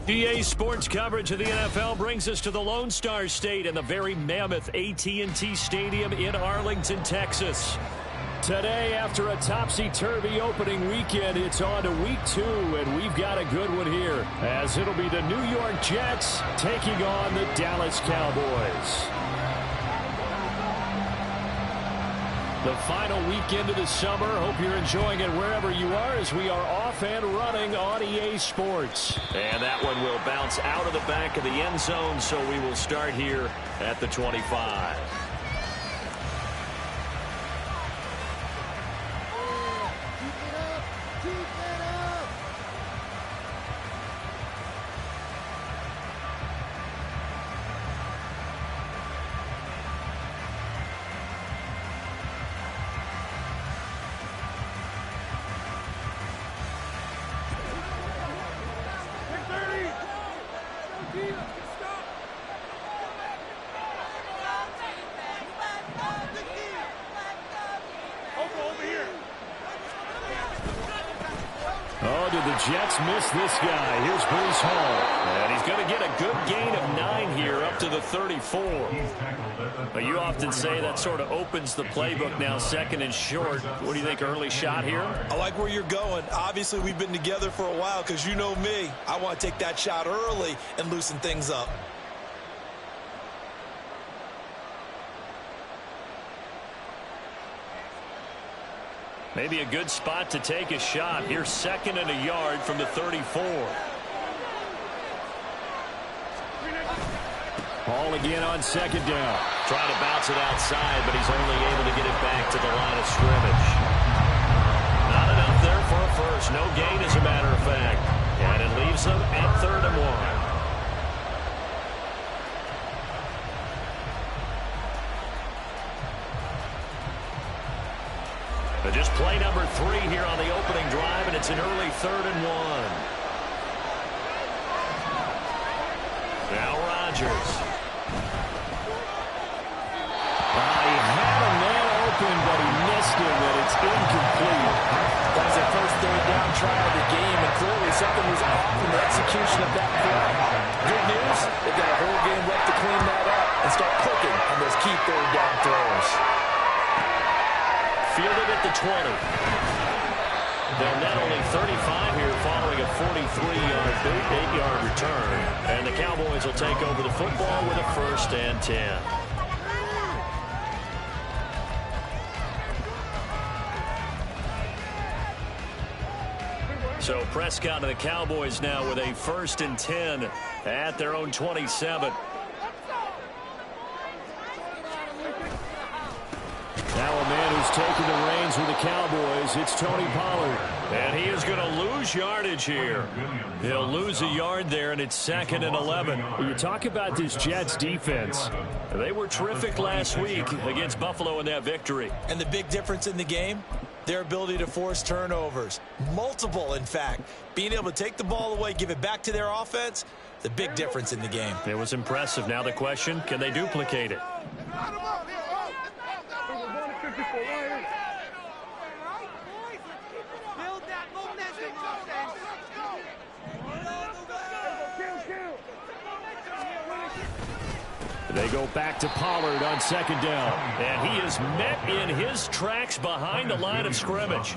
EA Sports coverage of the NFL brings us to the Lone Star State and the very mammoth AT&T Stadium in Arlington, Texas. Today, after a topsy-turvy opening weekend, it's on to week 2, and we've got a good one here, as it'll be the New York Jets taking on the Dallas Cowboys. The final weekend of the summer. Hope you're enjoying it wherever you are as we are off and running on EA Sports. And that one will bounce out of the back of the end zone, so we will start here at the 25. Oh, did the Jets miss this guy? Here's Bruce Hall. And he's going to get a good gain of 9 here up to the 34. But you often say that sort of opens the playbook now, second and short. What do you think, early shot here? I like where you're going. Obviously, we've been together for a while because you know me. I want to take that shot early and loosen things up. Maybe a good spot to take a shot. Here's second and a yard from the 34. Ball again on second down. Trying to bounce it outside, but he's only able to get it back to the line of scrimmage. Not enough there for a first. No gain, as a matter of fact. And it leaves them at 3rd and 1. Just play number 3 here on the opening drive, and it's an early 3rd and 1. Now Rodgers. He had a man open, but he missed him, and it's incomplete. That was their first 3rd down try of the game, and clearly something was off in the execution of that play. Good news, they've got a whole game left to clean that up and start clicking on those key 3rd down throws. Fielded at the 20. They'll net only 35 here following a 43-yard, 8-yard return. And the Cowboys will take over the football with a 1st and 10. So Prescott and the Cowboys now with a 1st and 10 at their own 27. Now a man who's taking the reins with the Cowboys, it's Tony Pollard. And he is going to lose yardage here. He'll lose a yard there, and it's 2nd and 11. When you talk about this Jets defense, they were terrific last week against Buffalo in that victory. And the big difference in the game, their ability to force turnovers. Multiple, in fact. Being able to take the ball away, give it back to their offense, the big difference in the game. It was impressive. Now the question, can they duplicate it? They go back to Pollard on 2nd down. And he is met in his tracks behind the line of scrimmage.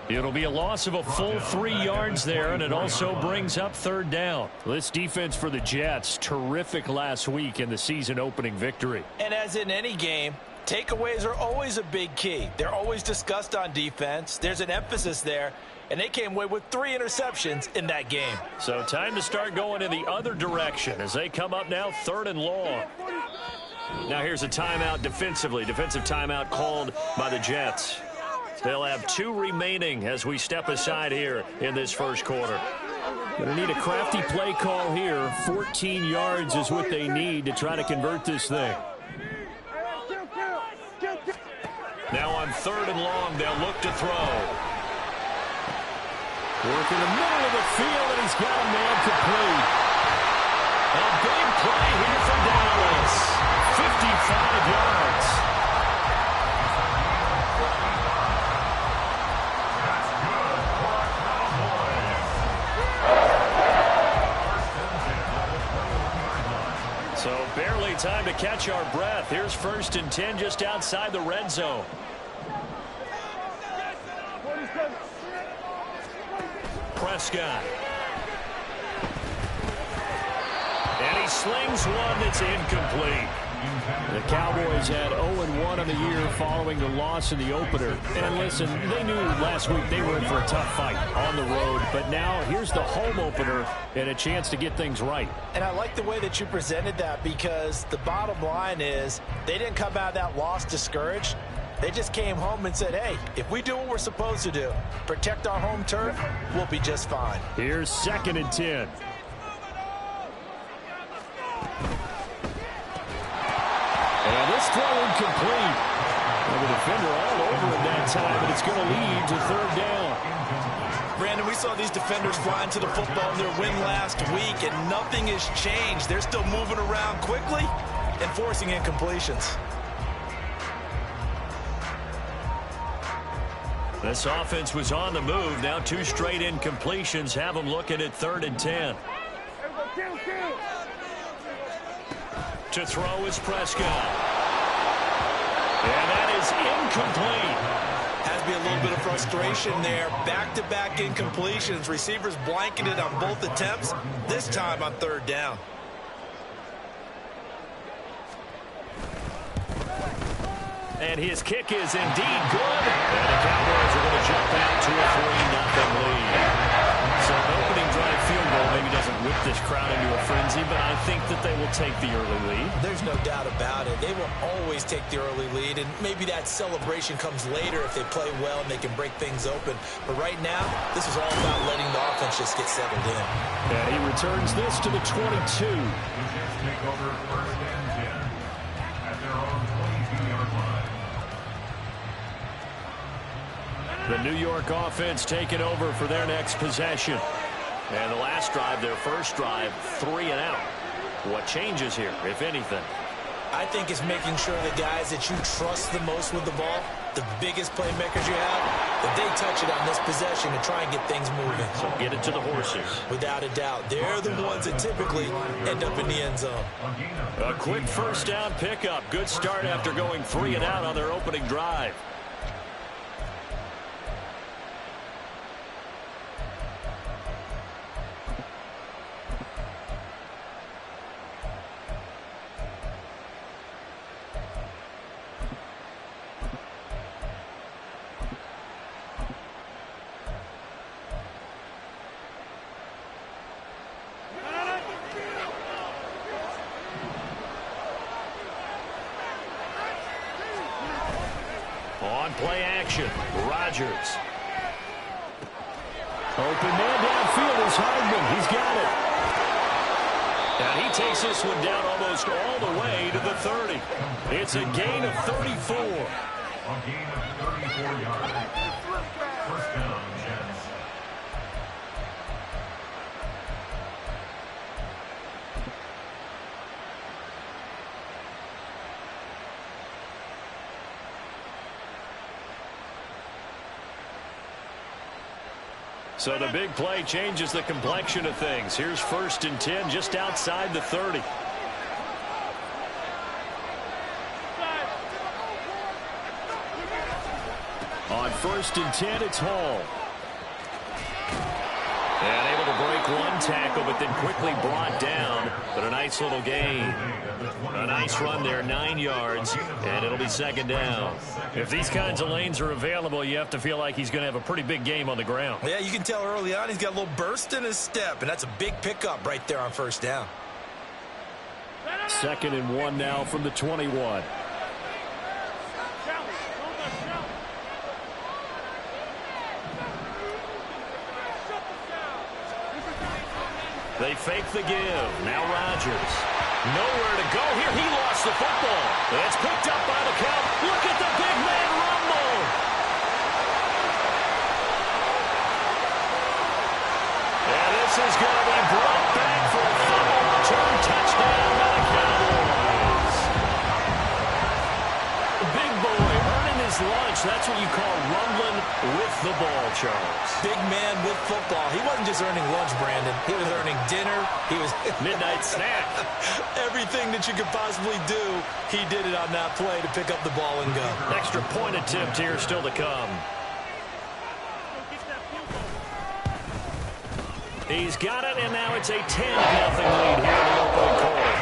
It'll be a loss of a full 3 yards there, and it also brings up 3rd down. This defense for the Jets, terrific last week in the season-opening victory. And as in any game, takeaways are always a big key. They're always discussed on defense. There's an emphasis there. And they came away with 3 interceptions in that game. So time to start going in the other direction as they come up now 3rd and long. Now here's a timeout defensively. Defensive timeout called by the Jets. They'll have 2 remaining as we step aside here in this first quarter. Going to need a crafty play call here. 14 yards is what they need to try to convert this thing. Now on 3rd and long, they'll look to throw. Work in the middle of the field, and he's got a man complete. A big play here for Dallas. 55 yards. So barely time to catch our breath. Here's 1st and 10 just outside the red zone. Prescott. And he slings one that's incomplete. The Cowboys had 0-1 on the year following the loss in the opener. And listen, they knew last week they were in for a tough fight on the road. But now here's the home opener and a chance to get things right. And I like the way that you presented that, because the bottom line is they didn't come out of that loss discouraged. They just came home and said, hey, if we do what we're supposed to do, protect our home turf, we'll be just fine. Here's 2nd and 10. And this throw incomplete. And the defender all over him that time, and it's going to lead to 3rd down. Brandon, we saw these defenders flying to the football in their win last week, and nothing has changed. They're still moving around quickly and forcing incompletions. This offense was on the move. Now 2 straight incompletions have them looking at 3rd and 10. To throw is Prescott. And that is incomplete. Has to be a little bit of frustration there. Back-to-back incompletions. Receivers blanketed on both attempts, this time on 3rd down. And his kick is indeed good. And the Cowboys are going to jump out to a 3-0 lead. So an opening drive field goal maybe doesn't whip this crowd into a frenzy, but I think that they will take the early lead. There's no doubt about it. They will always take the early lead, and maybe that celebration comes later if they play well and they can break things open. But right now, this is all about letting the offense just get settled in. And he returns this to the 22. The New York offense taking over for their next possession. And the last drive, their first drive, 3 and out. What changes here, if anything? I think it's making sure the guys that you trust the most with the ball, the biggest playmakers you have, that they touch it on this possession and try and get things moving. So get it to the horses. Without a doubt. They're the ones that typically end up in the end zone. A quick 1st down pickup. Good start after going 3 and out on their opening drive. On play action, Rodgers. Open man downfield is Hardman. He's got it. And he takes this one down almost all the way to the 30. It's a gain of 34. A gain of 34 yards. 1st down, Jets. So the big play changes the complexion of things. Here's 1st and 10 just outside the 30. On 1st and 10, it's Hall. And able to break one tackle, but then quickly brought down. But a nice little gain. A nice run there, 9 yards, and it'll be 2nd down. If these kinds of lanes are available, you have to feel like he's going to have a pretty big game on the ground. Yeah, you can tell early on he's got a little burst in his step, and that's a big pickup right there on 1st down. 2nd and 1 now from the 21. They fake the give. Now Rodgers. Nowhere to go here. He lost the football. It's picked up by the Cow. Look at the big man rumble. And this is going to be brought back for a fumble return touchdown by the Cowboys. Big boy earning his lunch. That's what you call rumbling with the ball, Charles. Big man with football. He wasn't just earning lunch, Brandon. He was earning dinner. He was midnight snack. Everything that you could possibly do, he did it on that play to pick up the ball and go. Extra point attempt here still to come. He's got it, and now it's a 10-0 lead here in the opening quarter.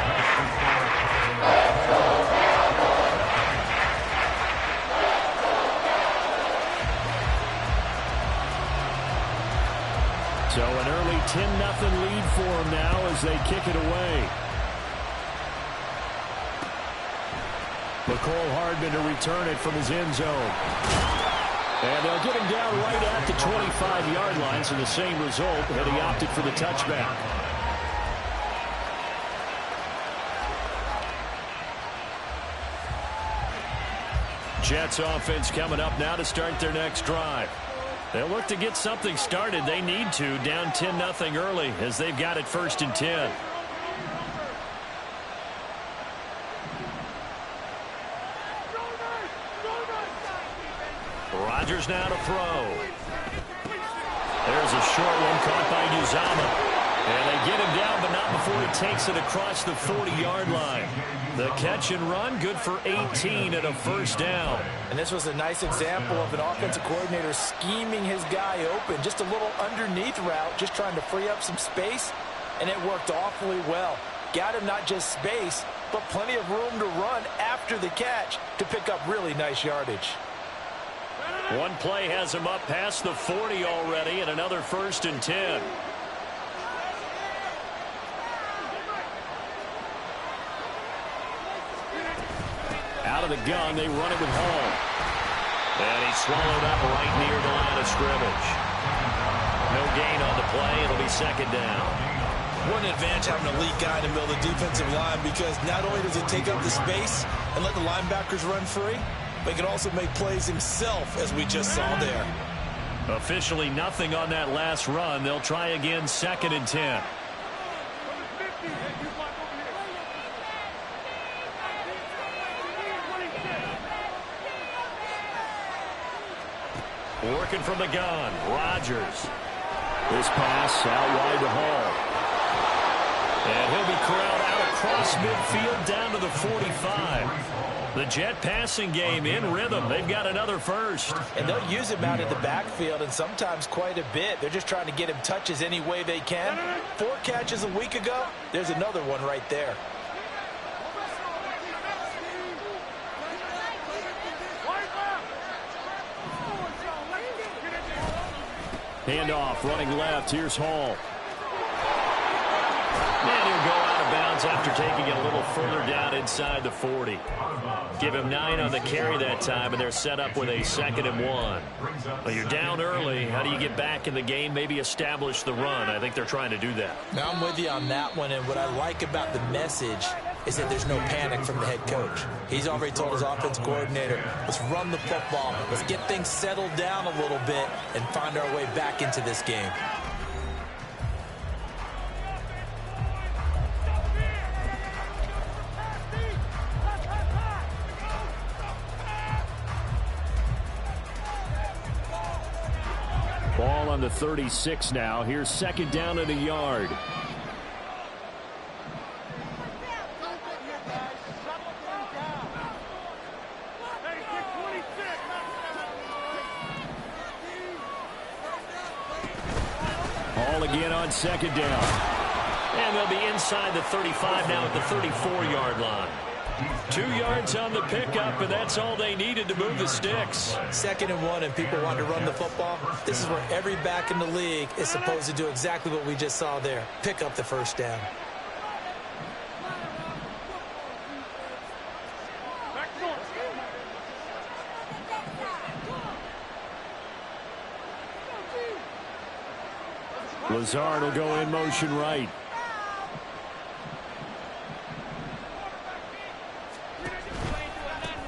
So an early 10-0 lead for them now as they kick it away. McCole Hardman to return it from his end zone. And they'll get him down right at the 25-yard line, so the same result, and he opted for the touchback. Jets offense coming up now to start their next drive. They'll look to get something started. They need to, down 10-0 early as they've got it 1st and 10. Rodgers now to throw. There's a short one caught by Uzama. And they get him down, but not before he takes it across the 40-yard line. The catch and run, good for 18 and a 1st down. And this was a nice example of an offensive coordinator scheming his guy open. Just a little underneath route, just trying to free up some space, and it worked awfully well. Got him not just space, but plenty of room to run after the catch to pick up really nice yardage. One play has him up past the 40 already, and another 1st and 10. Out of the gun, they run it with Hall. And he's swallowed up right near the line of scrimmage. No gain on the play. It'll be 2nd down. What an advantage having an elite guy in the middle of the defensive line, because not only does he take up the space and let the linebackers run free, but he can also make plays himself, as we just saw there. Officially nothing on that last run. They'll try again 2nd and 10. Working from the gun, Rodgers. This pass out wide to Hall. And he'll be corralled out across midfield down to the 45. The Jet passing game in rhythm. They've got another 1st. And they'll use him out in the backfield, and sometimes quite a bit. They're just trying to get him touches any way they can. 4 catches a week ago. There's another one right there. Handoff, running left. Here's Hall. And he'll go out of bounds after taking it a little further down inside the 40. Give him 9 on the carry that time, and they're set up with a 2nd and 1. Well, you're down early. How do you get back in the game? Maybe establish the run. I think they're trying to do that. Now, I'm with you on that one, and what I like about the message is that there's no panic from the head coach. He's already told his offense coordinator, let's run the football. Let's get things settled down a little bit and find our way back into this game. Ball on the 36 now. Here's 2nd down and a yard. Hall again on 2nd down. And they'll be inside the 35 now at the 34-yard line. 2 yards on the pickup, and that's all they needed to move the sticks. 2nd and 1, and people want to run the football. This is where every back in the league is supposed to do exactly what we just saw there. Pick up the 1st down. Lazard will go in motion right.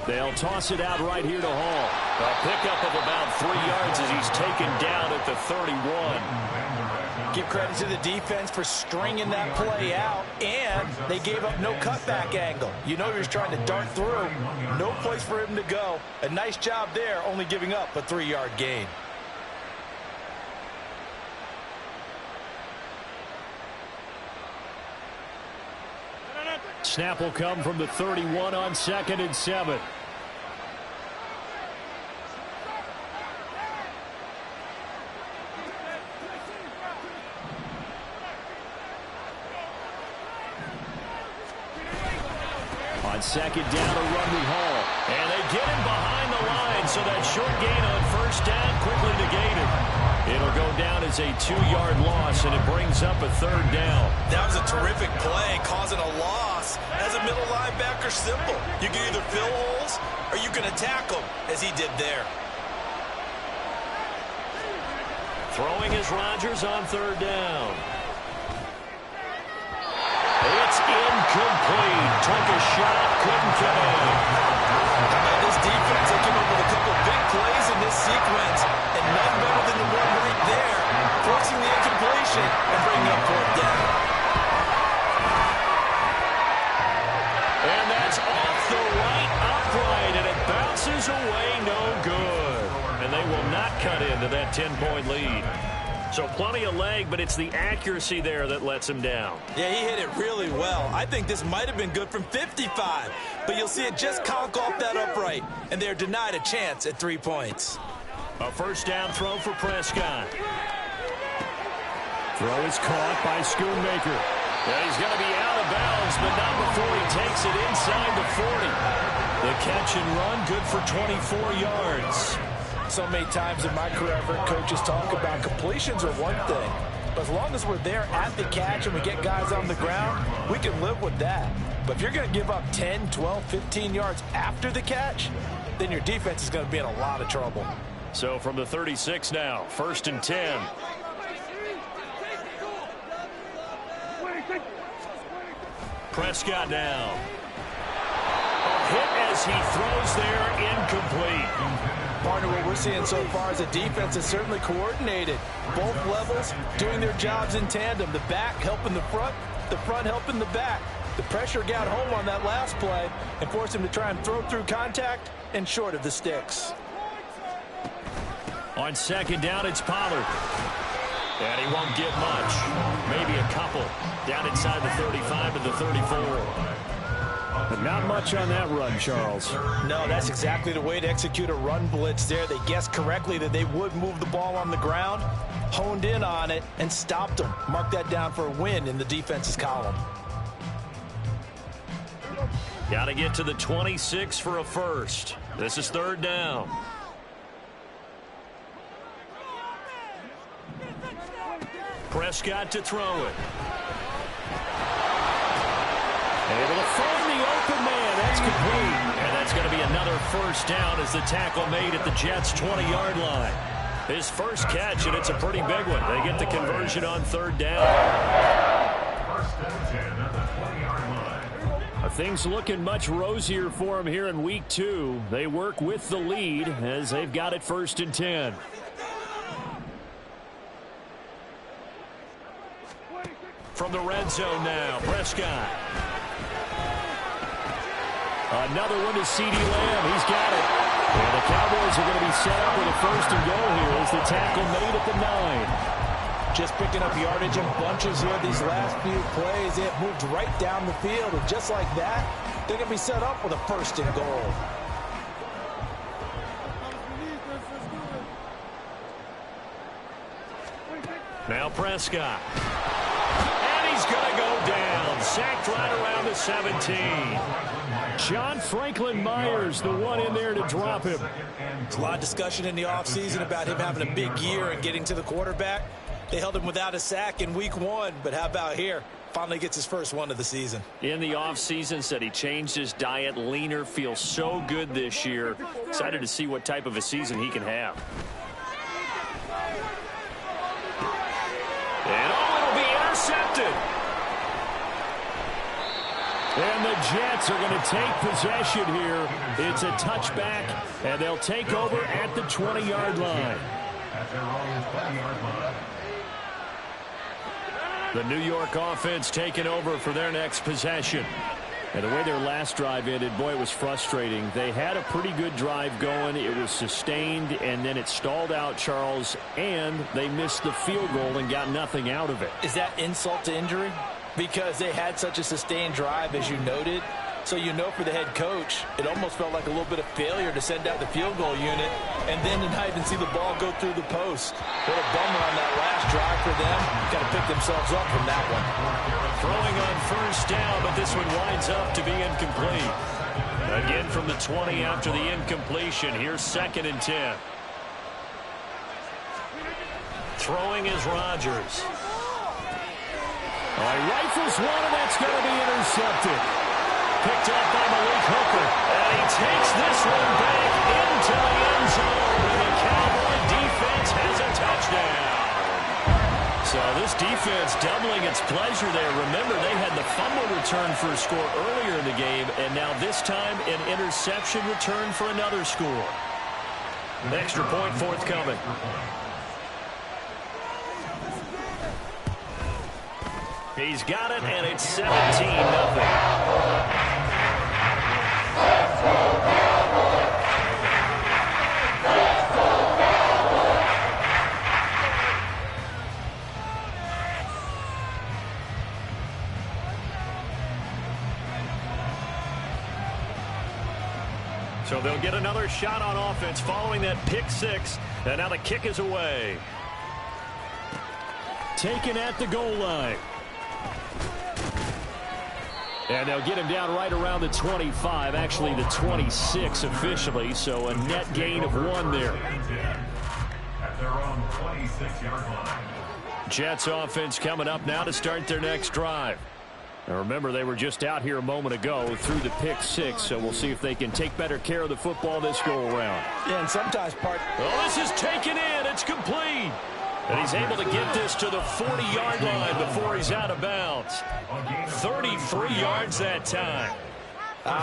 They'll toss it out right here to Hall. A pickup of about 3 yards as he's taken down at the 31. Give credit to the defense for stringing that play out, and they gave up no cutback angle. You know you're just trying to dart through. No place for him to go. A nice job there, only giving up a 3-yard gain. Snap will come from the 31 on 2nd and 7. On 2nd down, a run with Hall. And they get him behind the line, so that short gain on 1st down quickly negated. It'll go down as a 2-yard loss, and it brings up a 3rd down. That was a terrific play, causing a loss. As a middle linebacker, simple. You can either fill holes or you can attack them, as he did there. Throwing is Rodgers on 3rd down. It's incomplete. Took a shot, couldn't get in. How about this defense? They came up with a couple big plays in this sequence, and none better than the one right there, forcing the incompletion and bringing up 4th down. And that's off the right upright, and it bounces away no good. And they will not cut into that 10-point lead. So plenty of leg, but it's the accuracy there that lets him down. Yeah, he hit it really well. I think this might have been good from 55, but you'll see it just conk off that upright, and they're denied a chance at 3 points. A 1st down throw for Prescott. Throw is caught by Schoonmaker. Yeah, he's going to be out of bounds, but not before he takes it inside the 40. The catch and run, good for 24 yards. So many times in my career, I've heard coaches talk about completions are one thing. But as long as we're there at the catch and we get guys on the ground, we can live with that. But if you're going to give up 10, 12, 15 yards after the catch, then your defense is going to be in a lot of trouble. So from the 36 now, 1st and 10. Prescott now. A hit as he throws there, incomplete. Partner, what we're seeing so far is a defense that's certainly coordinated. Both levels doing their jobs in tandem. The back helping the front helping the back. The pressure got home on that last play and forced him to try and throw through contact and short of the sticks. On 2nd down, it's Pollard. And he won't get much. Maybe a couple. Down inside the 35 to the 34. But not much on that run, Charles. No, that's exactly the way to execute a run blitz there. They guessed correctly that they would move the ball on the ground, honed in on it, and stopped them. Mark that down for a win in the defense's column. Got to get to the 26 for a 1st. This is 3rd down. Prescott to throw it. Able to find the open man. That's complete. And that's going to be another 1st down as the tackle made at the Jets' 20-yard line. His first catch, and it's a pretty big one. They get the conversion on 3rd down. 1st and 10 at the 20-yard line. Are things looking much rosier for him here in week 2? They work with the lead as they've got it 1st and 10. From the red zone now, Prescott. Another one to C.D. Lamb. He's got it. And the Cowboys are going to be set up with a 1st and goal here as the tackle made at the 9. Just picking up yardage in bunches here these last few plays. It moved right down the field, and just like that, they're going to be set up with a 1st and goal. Now Prescott. And he's going to go down. Sacked right around the 17. John Franklin Myers, the one in there to drop him. There's a lot of discussion in the offseason about him having a big year and getting to the quarterback. They held him without a sack in week 1, but how about here? Finally gets his first one of the season. In the offseason, said he changed his diet, leaner, feels so good this year. Excited to see what type of a season he can have. And it'll be intercepted. And the Jets are going to take possession here. It's a touchback, and they'll take over at the 20-yard line. At their own 20-yard line. The New York offense taking over for their next possession. And the way their last drive ended, boy, it was frustrating. They had a pretty good drive going. It was sustained, and then it stalled out, Charles, and they missed the field goal and got nothing out of it. Is that insult to injury? Because they had such a sustained drive, as you noted. So you know for the head coach, it almost felt like a little bit of failure to send out the field goal unit and then to not even see the ball go through the post. What a bummer on that last drive for them. Got to pick themselves up from that one. Throwing on first down, but this one winds up to be incomplete. Again from the 20 after the incompletion. Here's 2nd and 10. Throwing is Rodgers. All right, rifles one, and that's going to be intercepted. Picked up by Malik Hooker. And he takes this one back into the end zone. And the Cowboy defense has a touchdown. So this defense doubling its pleasure there. Remember, they had the fumble return for a score earlier in the game. And now this time an interception return for another score. An extra point forthcoming. He's got it, and it's 17-0. So they'll get another shot on offense following that pick 6, and now the kick is away. Taken at the goal line. And they'll get him down right around the 25, actually the 26 officially, so a net gain of 1 there. At their own 26-yard line. Jets offense coming up now to start their next drive. Now remember, they were just out here a moment ago through the pick 6, so we'll see if they can take better care of the football this go-around. Yeah, and sometimes Oh, this is taken in. It's complete. And he's able to get this to the 40-yard line before he's out of bounds. 33 yards that time.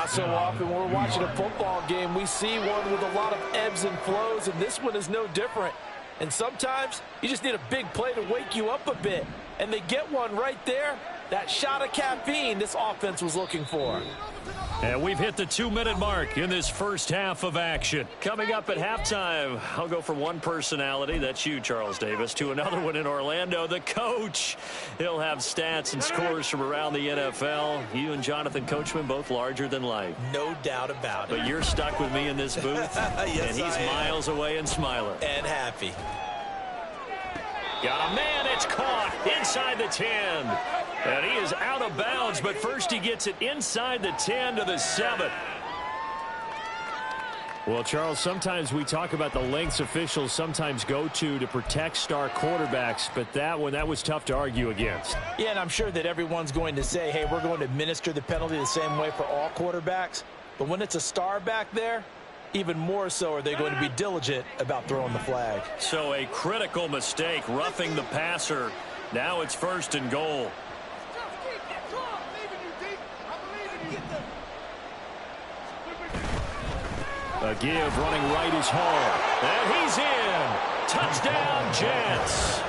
So often when we're watching a football game, we see one with a lot of ebbs and flows, and this one is no different. And sometimes you just need a big play to wake you up a bit. And they get one right there. That shot of caffeine this offense was looking for. And we've hit the 2-minute mark in this first half of action. Coming up at halftime, I'll go from one personality, that's you, Charles Davis, to another one in Orlando, the coach. He'll have stats and scores from around the NFL. You and Jonathan Coachman, both larger than life. No doubt about it. But you're stuck with me in this booth, yes, and he's miles away and smiling. And happy. Got a man, it's caught inside the 10. And he is out of bounds, but first he gets it inside the 10 to the 7. Well, Charles, sometimes we talk about the lengths officials sometimes go to protect star quarterbacks, but that was tough to argue against. Yeah, and I'm sure that everyone's going to say, hey, we're going to administer the penalty the same way for all quarterbacks. But when it's a star back there, even more so are they going to be diligent about throwing the flag. So a critical mistake, roughing the passer. Now it's 1st and goal. A give, running right is Hall. And he's in. Touchdown, Jets.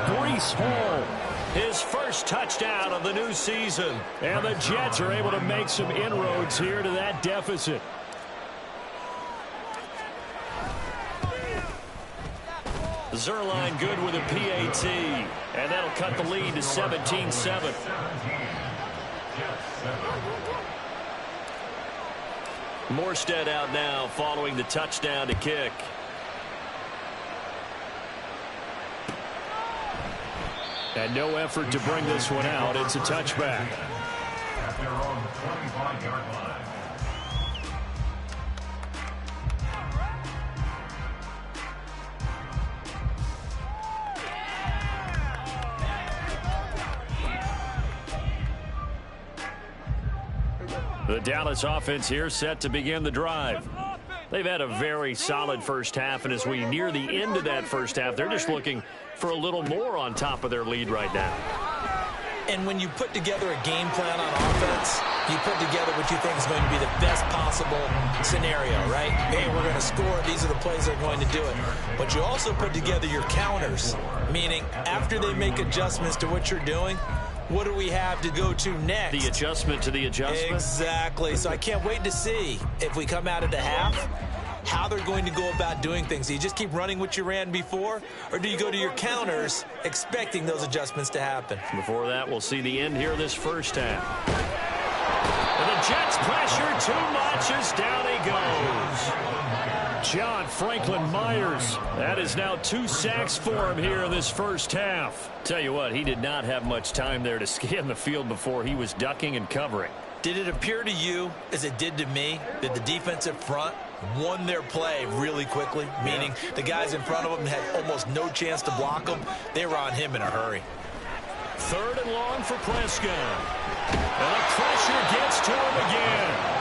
Breece Hall. His first touchdown of the new season. And the Jets are able to make some inroads here to that deficit. Zerline good with a PAT. And that'll cut the lead to 17-7. Morstead out now following the touchdown to kick. And no effort to bring this one out. It's a touchback. At their own 25-yard line. The Dallas offense here set to begin the drive. They've had a very solid first half, and as we near the end of that first half, they're just looking for a little more on top of their lead right now. And when you put together a game plan on offense, you put together what you think is going to be the best possible scenario, right? Hey, we're going to score. These are the plays that are going to do it. But you also put together your counters, meaning after they make adjustments to what you're doing, what do we have to go to next? The adjustment to the adjustment? Exactly. So I can't wait to see if we come out of the half how they're going to go about doing things. Do you just keep running what you ran before, or do you go to your counters expecting those adjustments to happen? Before that, we'll see the end here of this first half. And the Jets pressure too much as down he goes. John Franklin Myers. That is now 2 sacks for him here in this first half. Tell you what, he did not have much time there to scan the field before he was ducking and covering. Did it appear to you, as it did to me, that the defensive front won their play really quickly? Meaning the guys in front of them had almost no chance to block them. They were on him in a hurry. 3rd and long for Prescott. And the pressure gets to him again.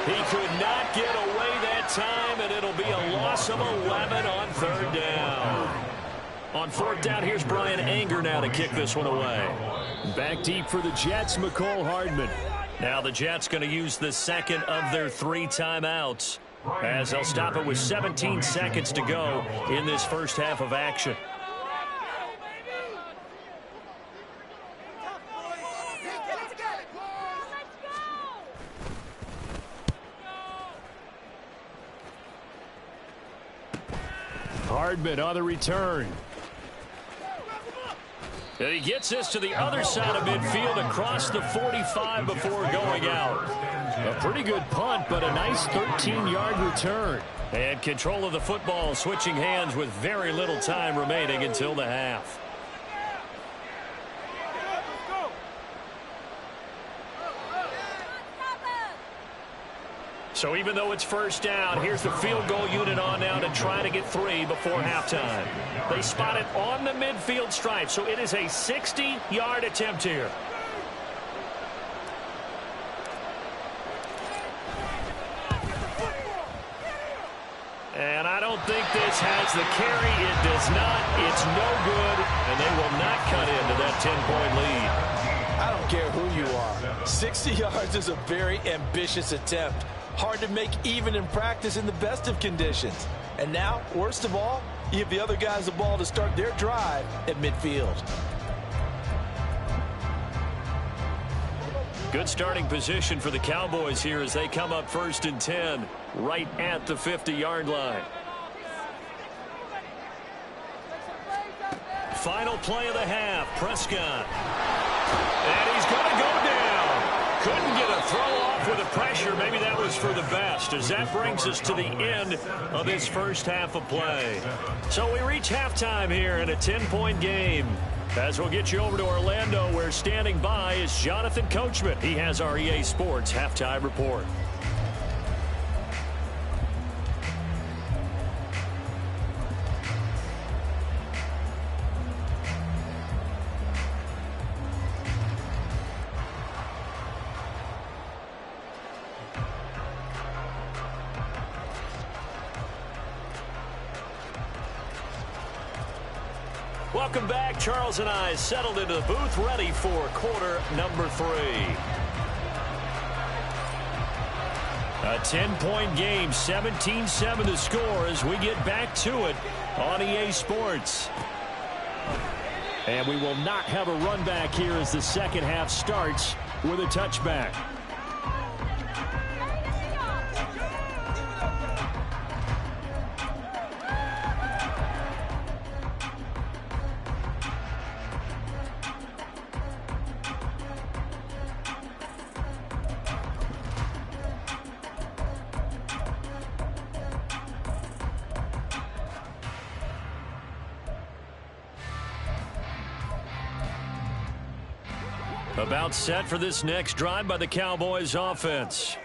He could not get away that time, and it'll be a loss of 11 on 3rd down. On 4th down, here's Brian Anger now to kick this one away. Back deep for the Jets, McCole Hardman. Now the Jets going to use the second of their 3 timeouts, as they'll stop it with 17 seconds to go in this first half of action. Hardman on the return. And he gets this to the other side of midfield across the 45 before going out. A pretty good punt, but a nice 13-yard return. And control of the football switching hands with very little time remaining until the half. So even though it's first down, here's the field goal unit on now to try to get 3 before halftime. They spot it on the midfield stripe, so it is a 60-yard attempt here. And I don't think this has the carry. It does not. It's no good, and they will not cut into that 10-point lead. I don't care who you are. 60 yards is a very ambitious attempt. Hard to make even in practice in the best of conditions. And now, worst of all, you give the other guys the ball to start their drive at midfield. Good starting position for the Cowboys here as they come up 1st and 10 right at the 50-yard line. Final play of the half, Prescott. And he's going to go down. Couldn't get a throw off with the pressure. Maybe that was for the best, as that brings us to the end of this first half of play. So we reach halftime here in a 10-point game. As we'll get you over to Orlando, where standing by is Jonathan Coachman. He has our EA Sports halftime report. Welcome back. Charles and I settled into the booth, ready for quarter number 3. A 10-point game, 17-7 to score as we get back to it on EA Sports. And we will not have a run back here as the second half starts with a touchback. About set for this next drive by the Cowboys offense.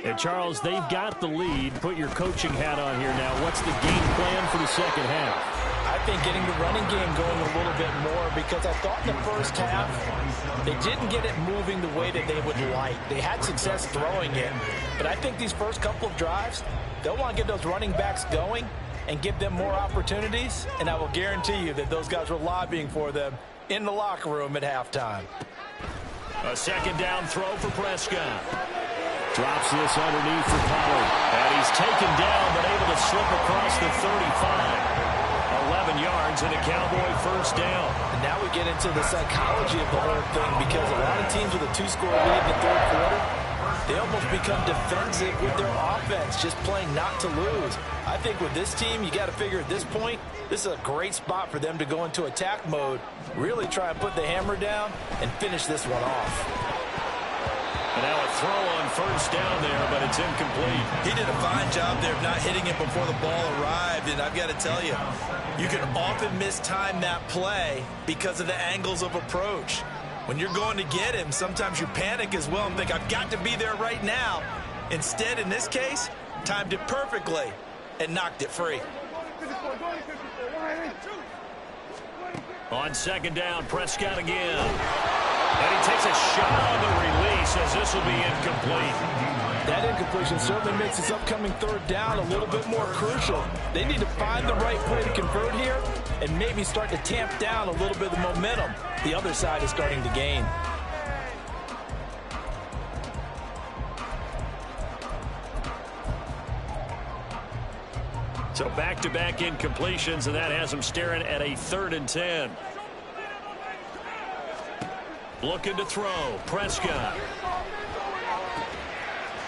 And Charles, they've got the lead. Put your coaching hat on here now. What's the game plan for the second half? I think getting the running game going a little bit more, because I thought in the first half they didn't get it moving the way that they would like. They had success throwing it, but I think these first couple of drives, they'll want to get those running backs going and give them more opportunities, and I will guarantee you that those guys were lobbying for them in the locker room at halftime. A second down throw for Prescott. Drops this underneath for Pollard. And he's taken down, but able to slip across the 35. 11 yards and a Cowboy first down. And now we get into the psychology of the whole thing, because a lot of teams with a 2-score lead in the third quarter, they almost become defensive with their offense, just playing not to lose. I think with this team, you got to figure at this point, this is a great spot for them to go into attack mode, really try and put the hammer down and finish this one off. And now a throw on first down there, but it's incomplete. He did a fine job there of not hitting it before the ball arrived, and I've got to tell you, you can often mistime that play because of the angles of approach. When you're going to get him, sometimes you panic as well and think, I've got to be there right now. Instead, in this case, timed it perfectly and knocked it free. On second down, Prescott again. And he takes a shot on the release as this will be incomplete. That incompletion certainly makes this upcoming third down a little bit more crucial. They need to find the right play to convert here and maybe start to tamp down a little bit of the momentum the other side is starting to gain. So back-to-back incompletions, and that has them staring at a 3rd and 10. Looking to throw. Prescott.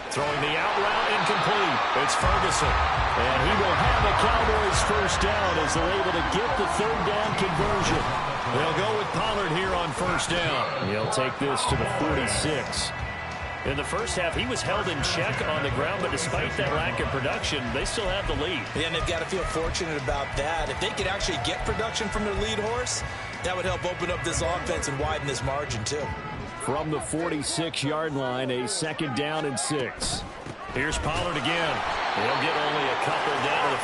Throwing the out route, incomplete. It's Ferguson. And he will have the Cowboys first down as they're able to get the 3rd down conversion. They'll go with Pollard here on first down. He'll take this to the 46. In the first half, he was held in check on the ground, but despite that lack of production, they still have the lead. And they've got to feel fortunate about that. If they could actually get production from their lead horse, that would help open up this offense and widen this margin, too. From the 46-yard line, a 2nd down and 6. Here's Pollard again. He'll get only a couple down to the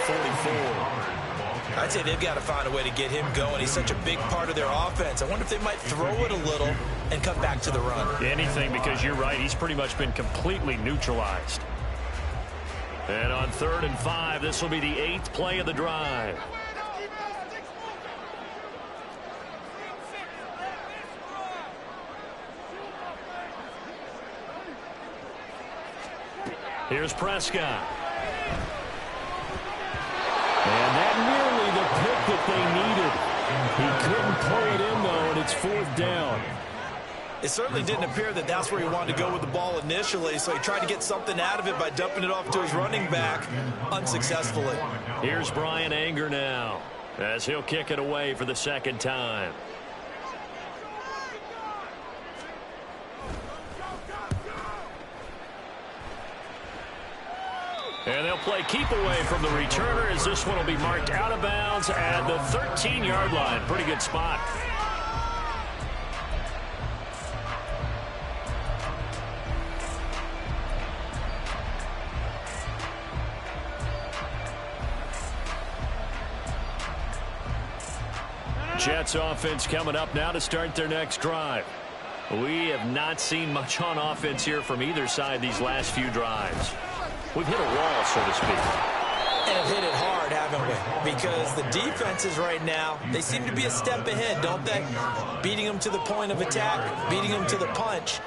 44. I'd say they've got to find a way to get him going. He's such a big part of their offense. I wonder if they might throw it a little and come back to the run. Anything, because you're right. He's pretty much been completely neutralized. And on 3rd and 5, this will be the 8th play of the drive. Here's Prescott. And that nearly the pick that they needed. He couldn't pull it in, though, and it's 4th down. It certainly didn't appear that that's where he wanted to go with the ball initially, so he tried to get something out of it by dumping it off to his running back unsuccessfully. Here's Brian Anger now as he'll kick it away for the 2nd time. And they'll play keep away from the returner as this one will be marked out of bounds at the 13-yard line. Pretty good spot. Jets offense coming up now to start their next drive. We have not seen much on offense here from either side these last few drives. We've hit a wall, so to speak. And hit it hard, haven't we? Because the defenses right now, they seem to be a step ahead, don't they? Beating them to the point of attack, beating them to the punch.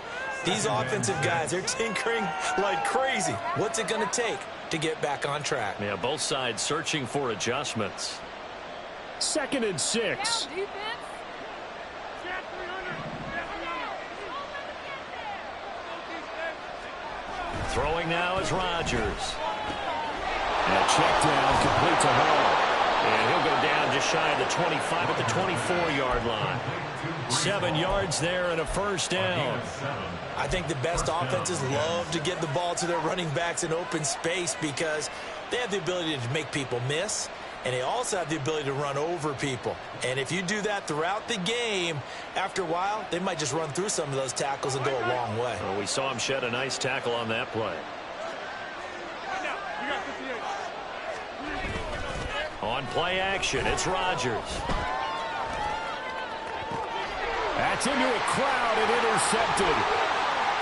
These offensive guys, they're tinkering like crazy. What's it going to take to get back on track? Yeah, both sides searching for adjustments. 2nd and 6. Throwing now is Rodgers. And a check down, complete to Hall. And he'll go down just shy of the 25 at the 24-yard line. 7 yards there and a first down. I think the best offenses love to get the ball to their running backs in open space because they have the ability to make people miss, and they also have the ability to run over people. And if you do that throughout the game, after a while, they might just run through some of those tackles and go a long way. Well, we saw him shed a nice tackle on that play. On play action, it's Rodgers. That's into a crowd and intercepted.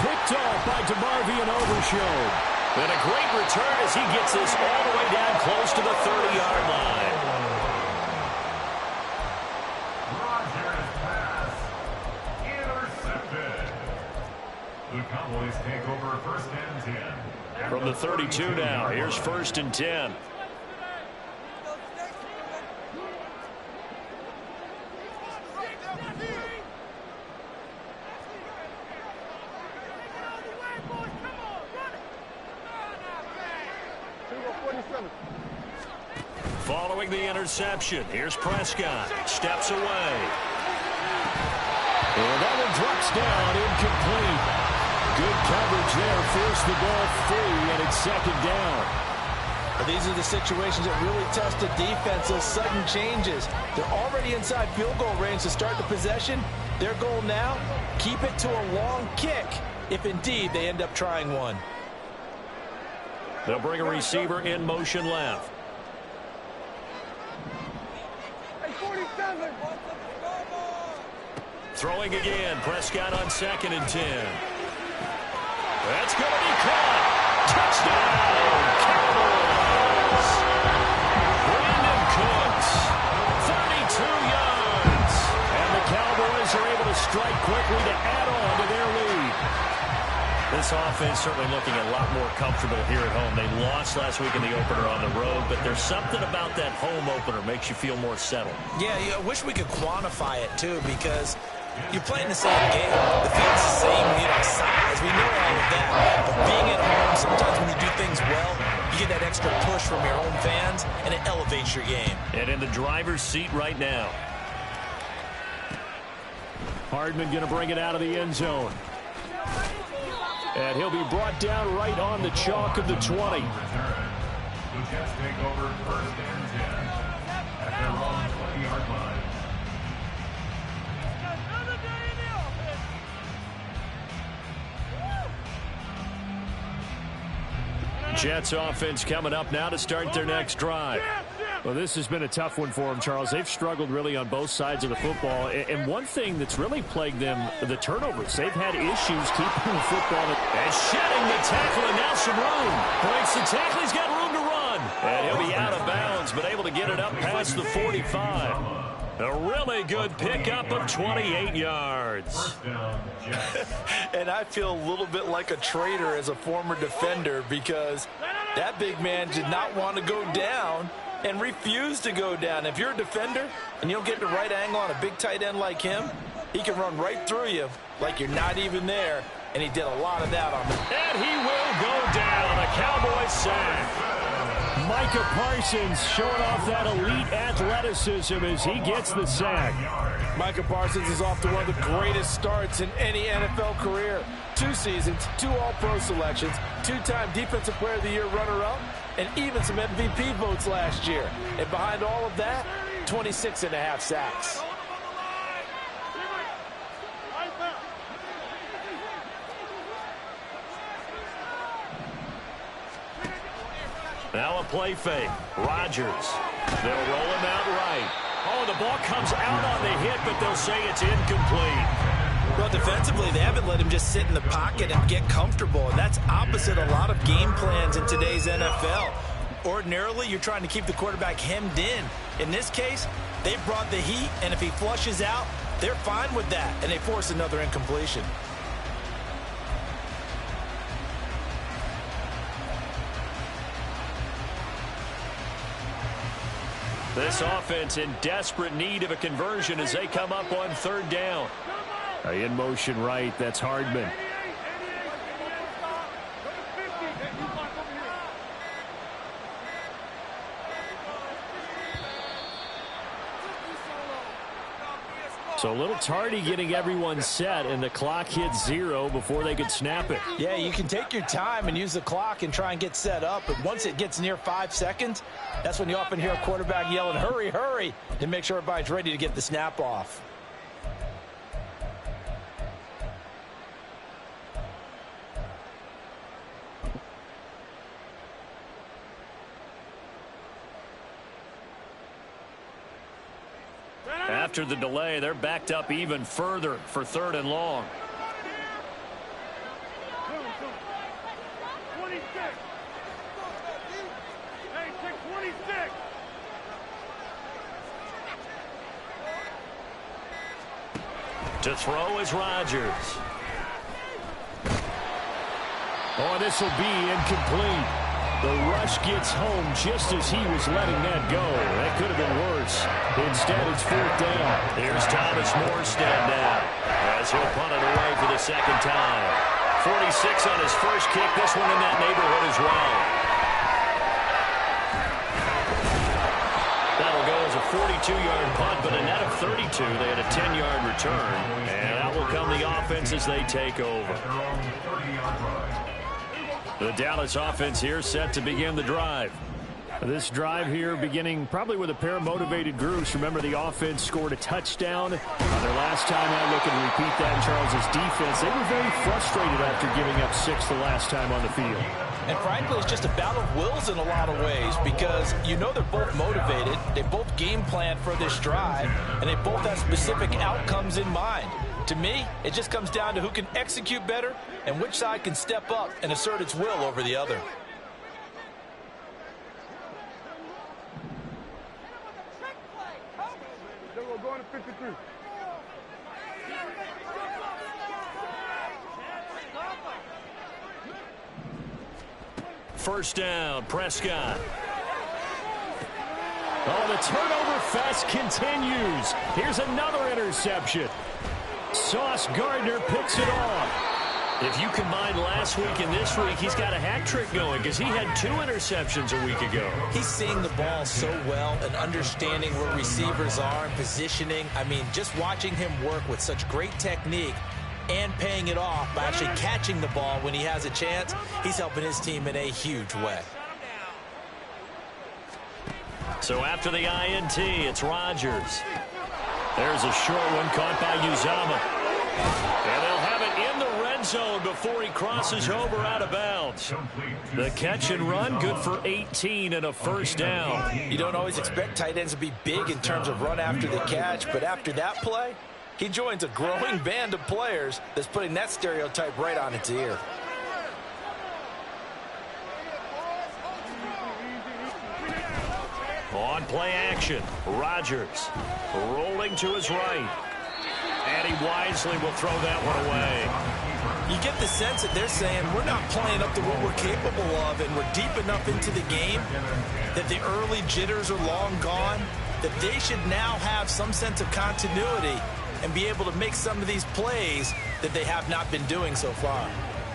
Picked off by DeMarvion Overshown. And a great return as he gets this all the way down close to the 30-yard line. Rodgers pass intercepted. The Cowboys take over 1st and 10. From the 32 now, here's 1st and 10. throwing the interception. Here's Prescott. Steps away. And that one drops down, incomplete. Good coverage there. Forced the ball free, and it's second down. But these are the situations that really test the defense, those sudden changes. They're already inside field goal range to start the possession. Their goal now, keep it to a long kick, if indeed they end up trying one. They'll bring a receiver in motion left. Throwing again. Prescott on 2nd and 10. That's going to be caught. Touchdown, Cowboys. Brandon Cooks, 32 yards. And the Cowboys are able to strike quickly to add on to their lead. This offense certainly looking a lot more comfortable here at home. They lost last week in the opener on the road, but there's something about that home opener makes you feel more settled. Yeah, I wish we could quantify it, too, because you're playing the same game. The field's the same, size. We know all of that. But being at home, sometimes when you do things well, you get that extra push from your home fans, and it elevates your game. And in the driver's seat right now. Hardman going to bring it out of the end zone. And he'll be brought down right on the chalk of the 20. The Jets take over 1st and 10 at their own 20-yard line. Jets offense coming up now to start their next drive. Well, this has been a tough one for them, Charles. They've struggled really on both sides of the football. And one thing that's really plagued them, the turnovers. They've had issues keeping the football. And shedding the tackle, and now some room. Breaks the tackle, he's got room to run. And he'll be out of bounds, but able to get it up past the 45. A really good pickup of 28 yards. And I feel a little bit like a traitor as a former defender because that big man did not want to go down and refused to go down. If you're a defender and you don't get the right angle on a big tight end like him, he can run right through you like you're not even there, and he did a lot of that on me. And he will go down. A Cowboys sack. Micah Parsons showing off that elite athleticism as he gets the sack. Micah Parsons is off to one of the greatest starts in any NFL career. 2 seasons, 2 All-Pro selections, 2-time Defensive Player of the Year runner-up, and even some MVP votes last year. And behind all of that, 26.5 sacks. Now a play fake. Rodgers. They'll roll him out right. Oh, the ball comes out on the hit, but they'll say it's incomplete. Well, defensively, they haven't let him just sit in the pocket and get comfortable, and that's opposite a lot of game plans in today's NFL. Ordinarily, you're trying to keep the quarterback hemmed in. In this case, they brought the heat, and if he flushes out, they're fine with that, and they force another incompletion. This offense in desperate need of a conversion as they come up on 3rd down. In motion right, that's Hardman. So a little tardy getting everyone set, and the clock hits 0 before they could snap it. Yeah, you can take your time and use the clock and try and get set up, but once it gets near 5 seconds, that's when you often hear a quarterback yelling, hurry, hurry, to make sure everybody's ready to get the snap off. After the delay, they're backed up even further for 3rd and long. To throw is Rodgers. Oh, this will be incomplete. The rush gets home just as he was letting that go. That could have been worse. Instead, it's 4th down. Here's Thomas Morstead now as he'll punt it away for the 2nd time. 46 on his first kick. This one in that neighborhood as well. 32-yard punt, but a net of 32. They had a 10-yard return. And out will come the offense as they take over. The Dallas offense here set to begin the drive. This drive here beginning probably with a pair of motivated groups. Remember, the offense scored a touchdown on their last time out. Look and repeat that in Charles's defense. They were very frustrated after giving up 6 the last time on the field. And frankly, it's just a battle of wills in a lot of ways because you know they're both motivated. They both game plan for this drive, and they both have specific outcomes in mind. To me, it just comes down to who can execute better and which side can step up and assert its will over the other. Going to 53. First down, Prescott. Oh, the turnover fest continues. Here's another interception. Sauce Gardner picks it off. If you combine last week and this week, he's got a hat trick going because he had 2 interceptions a week ago. He's seeing the ball so well and understanding where receivers are and positioning. I mean, just watching him work with such great technique and paying it off by actually catching the ball when he has a chance, he's helping his team in a huge way. So after the INT, it's Rodgers. There's a short one caught by Uzama. And they'll have it in the red zone before he crosses over out of bounds. The catch and run, good for 18 and a first down. You don't always expect tight ends to be big in terms of run after the catch, but after that play, he joins a growing band of players that's putting that stereotype right on its ear. On play action, Rodgers rolling to his right. And he wisely will throw that one away. You get the sense that they're saying we're not playing up to what we're capable of, and we're deep enough into the game that the early jitters are long gone, that they should now have some sense of continuity and be able to make some of these plays that they have not been doing so far.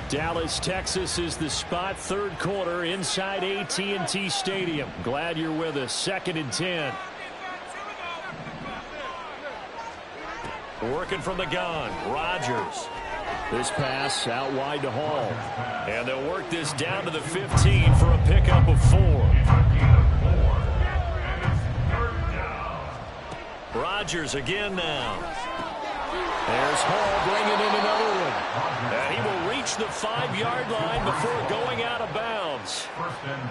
Dallas, Texas is the spot, third quarter inside AT&T Stadium. Glad you're with us. 2nd and 10. Working from the gun, Rodgers. This pass out wide to Hall. And they'll work this down to the 15 for a pickup of 4. Rodgers again now. There's Hall bringing in another one. And he will reach the 5-yard line before going out of bounds.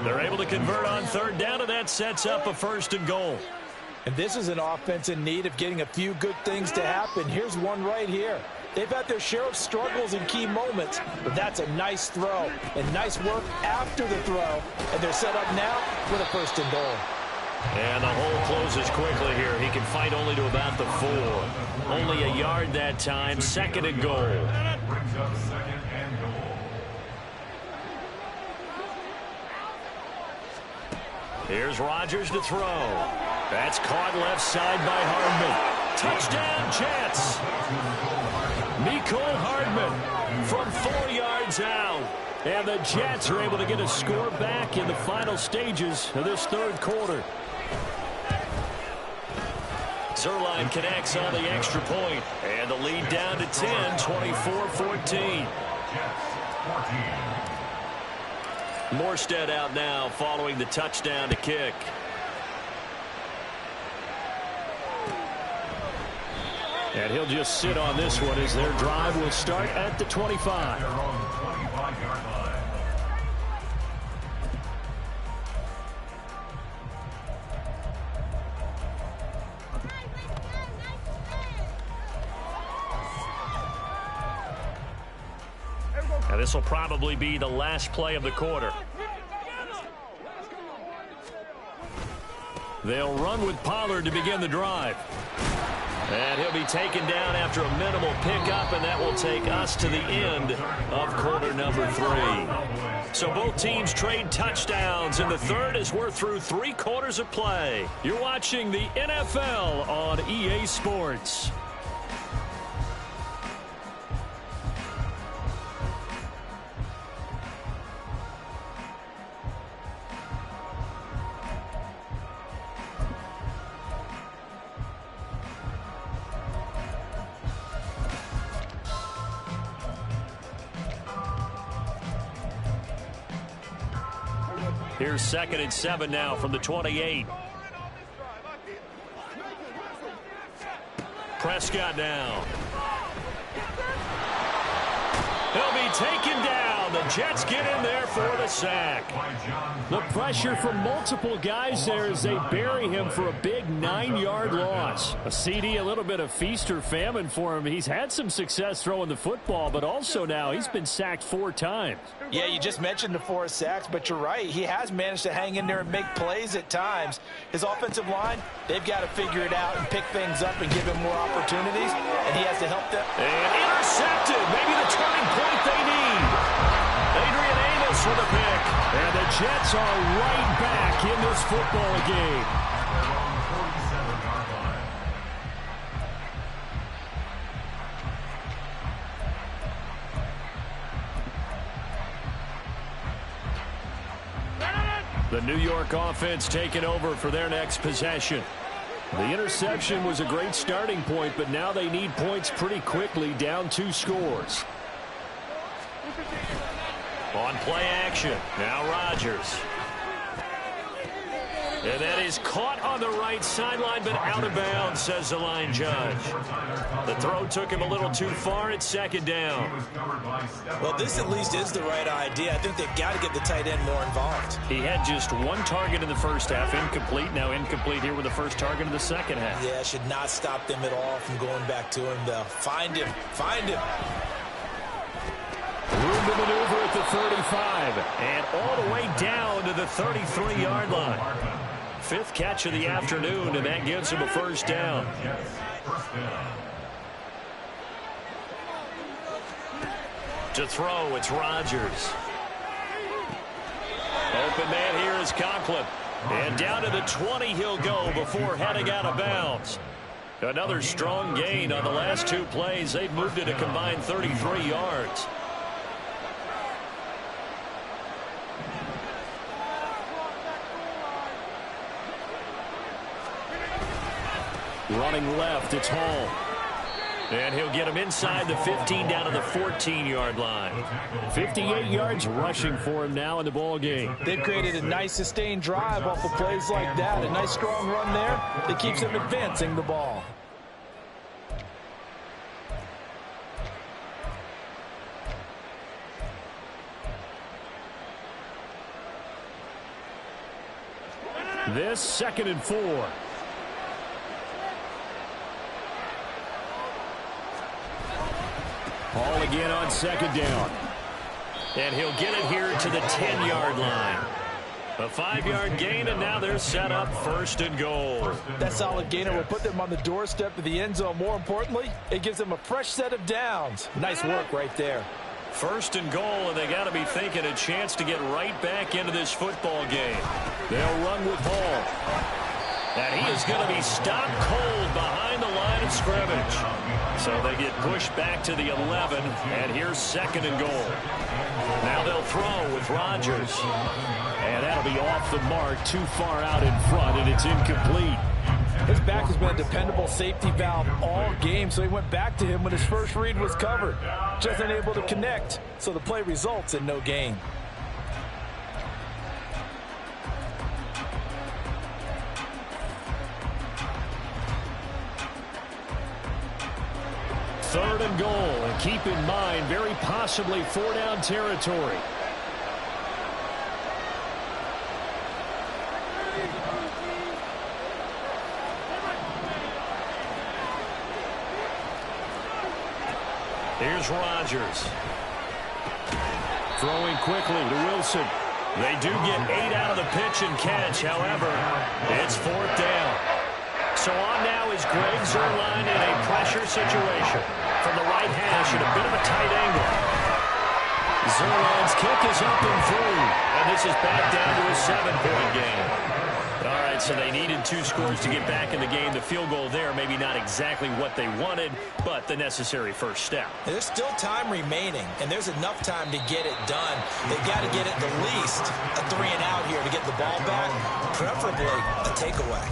They're able to convert on third down, and that sets up a 1st and goal. And this is an offense in need of getting a few good things to happen. Here's one right here. They've had their share of struggles in key moments, but that's a nice throw and nice work after the throw. And they're set up now with a 1st and goal. And the hole closes quickly here. He can fight only to about the 4. Only a yard that time. 2nd and goal. Brings up 2nd and goal. Here's Rodgers to throw. That's caught left side by Hardman. Touchdown, Jets. Mecole Hardman from 4 yards out. And the Jets are able to get a score back in the final stages of this third quarter. Zerline connects on the extra point, and the lead down to 10, 24-14. Morstead out now following the touchdown to kick. And he'll just sit on this one as their drive will start at the 25. They're on the 25-yard line. And this will probably be the last play of the quarter. They'll run with Pollard to begin the drive. And he'll be taken down after a minimal pickup, and that will take us to the end of quarter number 3. So both teams trade touchdowns in the third as we're through 3 quarters of play. You're watching the NFL on EA Sports. Here's 2nd and 7 now from the 28. Prescott now. He'll be taken down. The Jets get in there for the sack. The pressure from multiple guys there as they bury him for a big 9-yard loss. A CD, a little bit of feast or famine for him. He's had some success throwing the football, but also now he's been sacked 4 times. Yeah, you just mentioned the 4 sacks, but you're right. He has managed to hang in there and make plays at times. His offensive line, they've got to figure it out and pick things up and give him more opportunities, and he has to help them. And intercepted. Maybe the turning point they need. Adrian Amos for the pick. And the Jets are right back in this football game. The New York offense taking over for their next possession. The interception was a great starting point, but now they need points pretty quickly, down 2 scores. On play action, now Rodgers. And that is caught on the right sideline, but out of bounds, says the line judge. The throw took him a little too far. It's 2nd down. Well, this at least is the right idea. I think they've got to get the tight end more involved. He had just 1 target in the first half, incomplete. Now incomplete here with the first target in the second half. Yeah, should not stop them at all from going back to him, though. Find him. Find him. Room to maneuver at the 35. And all the way down to the 33-yard line. 5th catch of the afternoon, and that gives him a first down. To throw, it's Rodgers. Open man here is Conklin. And down to the 20 he'll go before heading out of bounds. Another strong gain on the last 2 plays. They've moved it a combined 33 yards. Running left, it's Hall. And he'll get him inside the 15 down to the 14-yard line. 58 yards rushing for him now in the ball game. They've created a nice sustained drive off of plays like that. A nice strong run there that keeps them advancing the ball. This 2nd and 4. Hall again on 2nd down. And he'll get it here to the 10-yard line. A 5-yard gain, and now they're set up 1st and goal. That solid gainer will put them on the doorstep of the end zone. More importantly, it gives them a fresh set of downs. Nice work right there. 1st and goal, and they got to be thinking a chance to get right back into this football game. They'll run with Hall. And he is going to be stopped cold behind the line of scrimmage. So they get pushed back to the 11, and here's 2nd and goal. Now they'll throw with Rodgers. And that'll be off the mark, too far out in front, and it's incomplete. His back has been a dependable safety valve all game, so he went back to him when his first read was covered. Just unable to connect, so the play results in no gain. Third and goal, and keep in mind, very possibly 4-down territory. Here's Rodgers. Throwing quickly to Wilson. They do get 8 out of the pitch and catch. However, it's 4th down. So on now is Greg Zuerlein in a pressure situation. From the right hash at a bit of a tight angle. Zuerlein's kick is up and through. And this is back down to a 7-point game. All right, so they needed 2 scores to get back in the game. The field goal there, maybe not exactly what they wanted, but the necessary first step. There's still time remaining, and there's enough time to get it done. They've got to get at the least a 3 and out here to get the ball back, preferably a takeaway.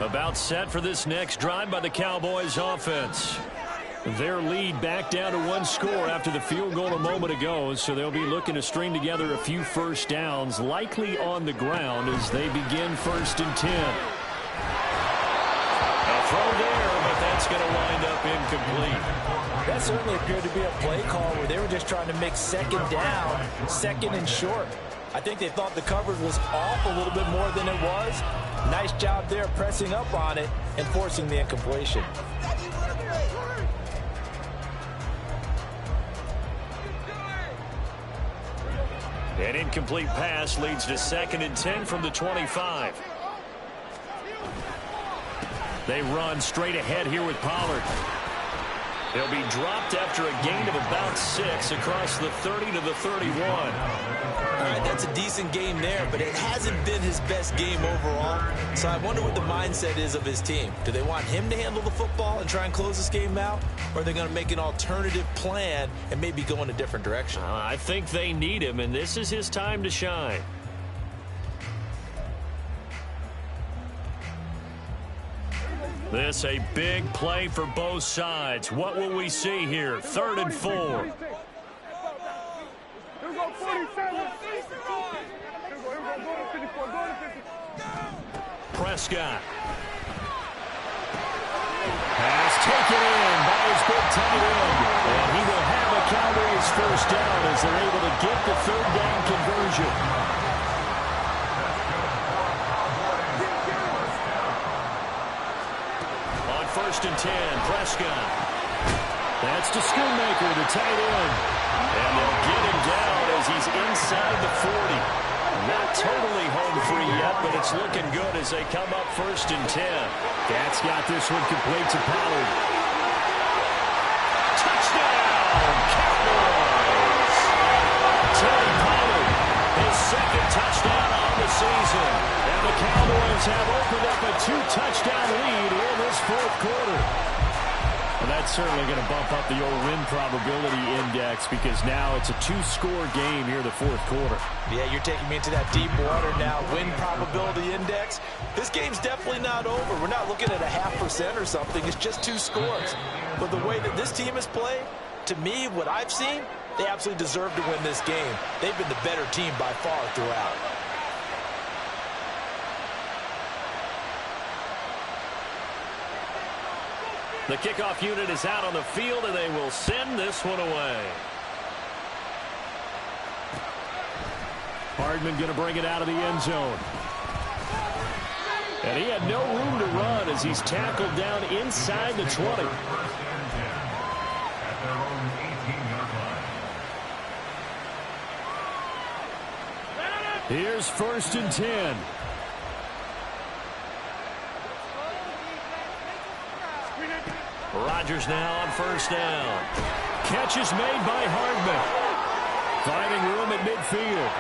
About set for this next drive by the Cowboys offense. Their lead back down to one score after the field goal a moment ago, so they'll be looking to string together a few first downs, likely on the ground as they begin 1st and 10. A throw there, but that's going to wind up incomplete. That certainly appeared to be a play call where they were just trying to make second down, 2nd and short. I think they thought the coverage was off a little bit more than it was. Nice job there pressing up on it and forcing the incompletion. An incomplete pass leads to 2nd and 10 from the 25. They run straight ahead here with Pollard. He'll be dropped after a gain of about 6 across the 30 to the 31. All right, that's a decent game there, but it hasn't been his best game overall. So I wonder what the mindset is of his team. Do they want him to handle the football and try and close this game out? Or are they going to make an alternative plan and maybe go in a different direction? I think they need him, and this is his time to shine. This a big play for both sides. What will we see here? 3rd and 4. Prescott. Pass taken in by his big tight end. And he will have a Cowboys first down as they're able to get the 3rd down conversion. On 1st and 10, Prescott. That's to Schoonmaker, the tight end. And they'll get him down as he's inside the 40. Not totally home free yet, but it's looking good as they come up 1st and 10. That's got this one complete to Pollard. Touchdown, Cowboys! Tony Pollard, his 2nd touchdown on the season. And the Cowboys have opened up a 2-touchdown lead in this 4th quarter. And that's certainly going to bump up the old win probability index because now it's a 2-score game here in the 4th quarter. Yeah, you're taking me into that deep water now. Win probability index. This game's definitely not over. We're not looking at a 0.5% or something. It's just 2 scores. But the way that this team has played, to me, what I've seen, they absolutely deserve to win this game. They've been the better team by far throughout. The kickoff unit is out on the field, and they will send this one away. Hardman going to bring it out of the end zone. And he had no room to run as he's tackled down inside the 20. Here's 1st and 10. Rodgers now on 1st down. Catch is made by Hardman. Finding room at midfield.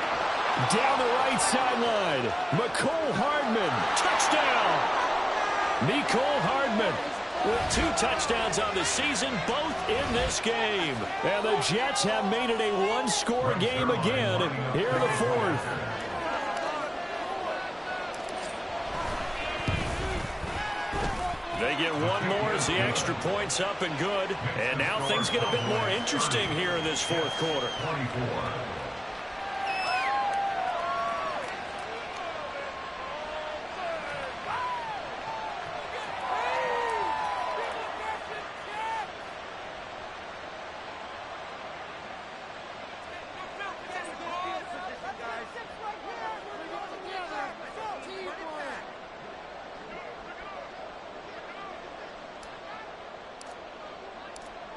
Down the right sideline. Mecole Hardman. Touchdown. Mecole Hardman with 2 touchdowns on the season, both in this game. And the Jets have made it a 1-score game again here in the 4th. They get one more as the extra point's up and good. And now things get a bit more interesting here in this 4th quarter. 24.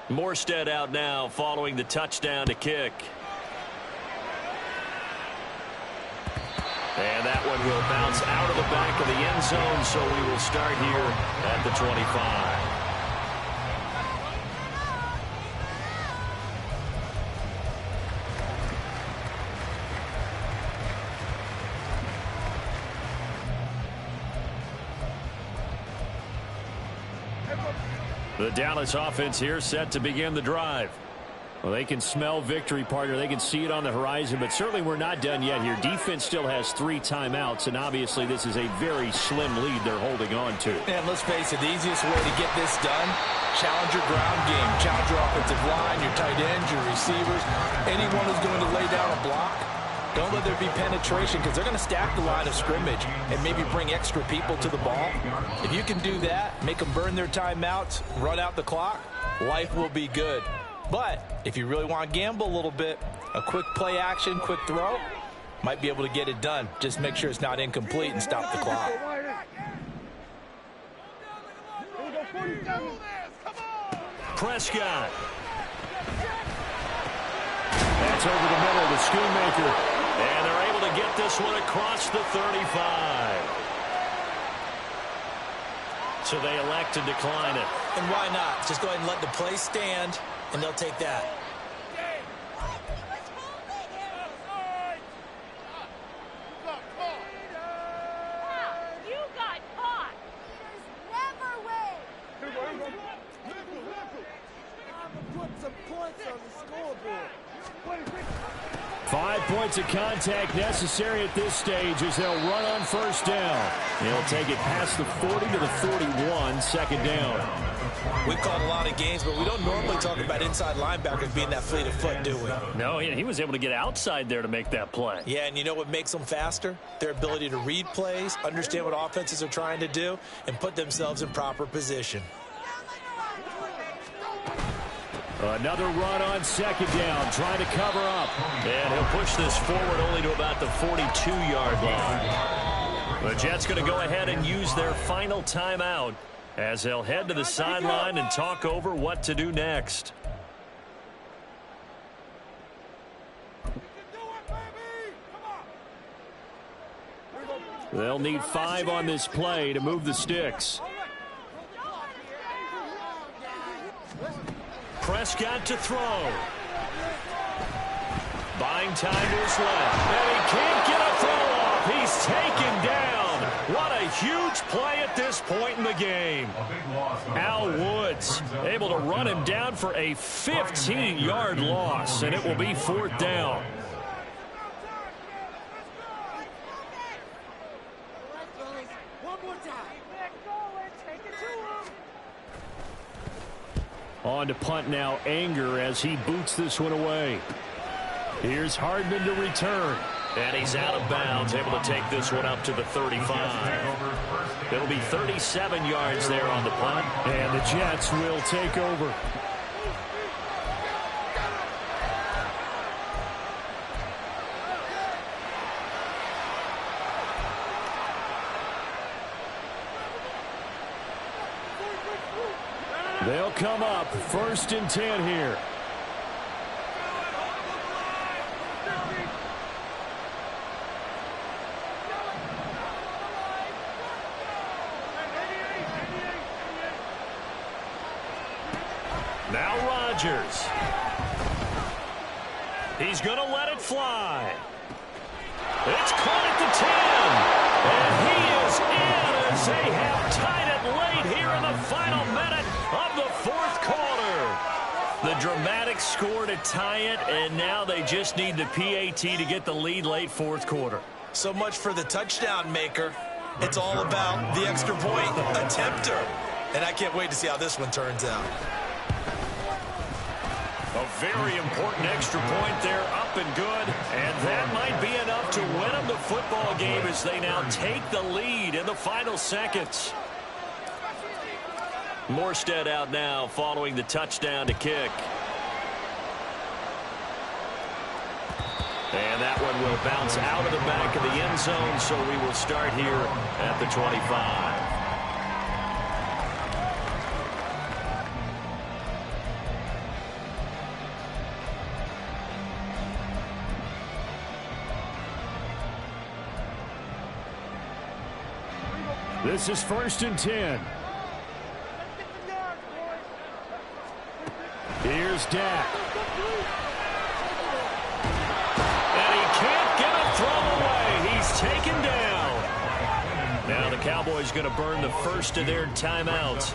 Morstead out now following the touchdown to kick. And that one will bounce out of the back of the end zone, so we will start here at the 25. The Dallas offense here set to begin the drive. Well, they can smell victory, partner. They can see it on the horizon, but certainly we're not done yet here. Defense still has 3 timeouts, and obviously this is a very slim lead they're holding on to. And let's face it, the easiest way to get this done, challenge your ground game. Challenge your offensive line, your tight ends, your receivers, anyone who's going to lay down a block. Don't let there be penetration because they're going to stack the line of scrimmage and maybe bring extra people to the ball. If you can do that, make them burn their timeouts, run out the clock, life will be good. But if you really want to gamble a little bit, a quick play action, quick throw, might be able to get it done. Just make sure it's not incomplete and stop the clock. Prescott. That's over the middle, the Schoonmaker. And they're able to get this one across the 35. So they elect to decline it. And why not? Just go ahead and let the play stand, and they'll take that. You got caught. Never win. Put some points on the scoreboard. 5 points of contact necessary at this stage as they'll run on first down. They'll take it past the 40 to the 41, second down. We've called a lot of games, but we don't normally talk about inside linebackers being that fleet of foot, do we? No, he was able to get outside there to make that play. Yeah, and you know what makes them faster? Their ability to read plays, understand what offenses are trying to do, and put themselves in proper position. Another run on second down, trying to cover up. And he'll push this forward only to about the 42-yard line. The Jets going to go ahead and use their final timeout as they'll head to the sideline and talk over what to do next. They'll need 5 on this play to move the sticks. Prescott to throw. Buying time to his left. And he can't get a throw off. He's taken down. What a huge play at this point in the game. Al Woods able to run him down for a 15-yard loss, and it will be 4th down. On to punt now, Anger as he boots this one away. Here's Hardman to return. And he's out of bounds, able to take this one up to the 35. It'll be 37 yards there on the punt. And the Jets will take over. They'll come up 1st and 10 here. Now Rodgers. He's going to let it fly. It's caught at the 10. And he is in as they have tied it late here in the final minute of the 4th quarter. The dramatic score to tie it, and now they just need the PAT to get the lead late 4th quarter. So much for the touchdown maker. It's all about the extra point attempter. And I can't wait to see how this one turns out. A very important extra point there, up and good. And that might be enough to win them the football game as they now take the lead in the final seconds. Morstead out now following the touchdown to kick. And that one will bounce out of the back of the end zone, so we will start here at the 25. This is 1st and 10. Here's Dak. And he can't get a throw away. He's taken down. Now the Cowboys going to burn the first of their timeouts,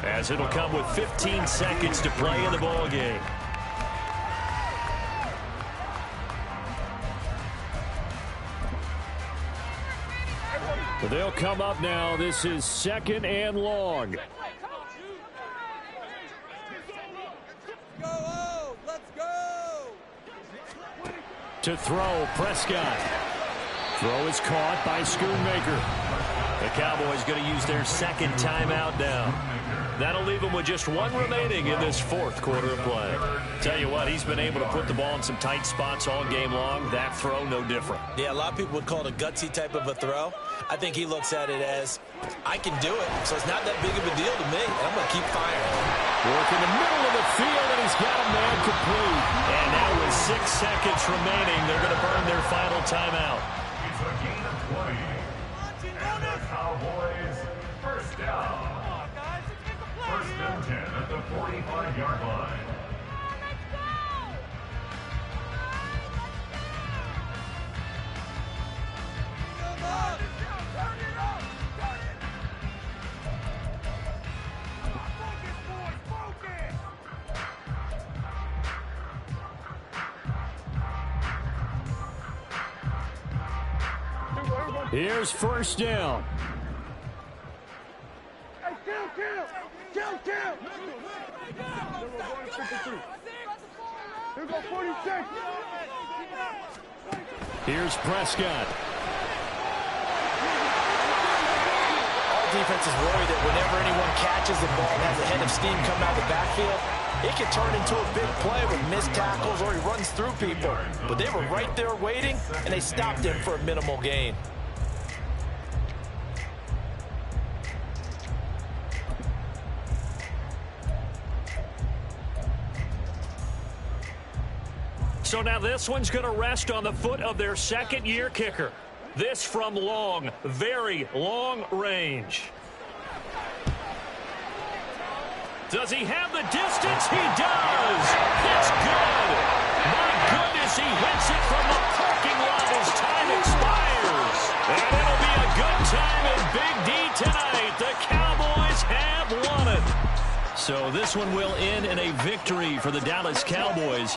as it'll come with 15 seconds to play in the ball game. They'll come up now. This is 2nd and long. Let's go! To throw, Prescott. Throw is caught by Schoonmaker. The Cowboys going to use their 2nd timeout now. That'll leave them with just 1 remaining in this 4th quarter of play. Tell you what, he's been able to put the ball in some tight spots all game long. That throw, no different. Yeah, a lot of people would call it a gutsy type of a throw. I think he looks at it as, I can do it, so it's not that big of a deal to me, and I'm going to keep firing. Work in the middle of the field, and he's got a man complete. And now with 6 seconds remaining, they're going to burn their final timeout. It's a gain of 20. And the Cowboys first down. 1st and 10 at the 45-yard line. Here's 1st down. Hey, kill! Here go 46. Here's Prescott. All defenses worry that whenever anyone catches the ball and has a head of steam come out of the backfield, it can turn into a big play with missed tackles or he runs through people. But they were right there waiting, and they stopped him for a minimal gain. So now this one's going to rest on the foot of their 2nd-year kicker. This from long, very long range. Does he have the distance? He does. It's good. My goodness, he hits it from the parking lot as time expires. And it'll be a good time in Big D tonight. The Cowboys have won it. So this one will end in a victory for the Dallas Cowboys.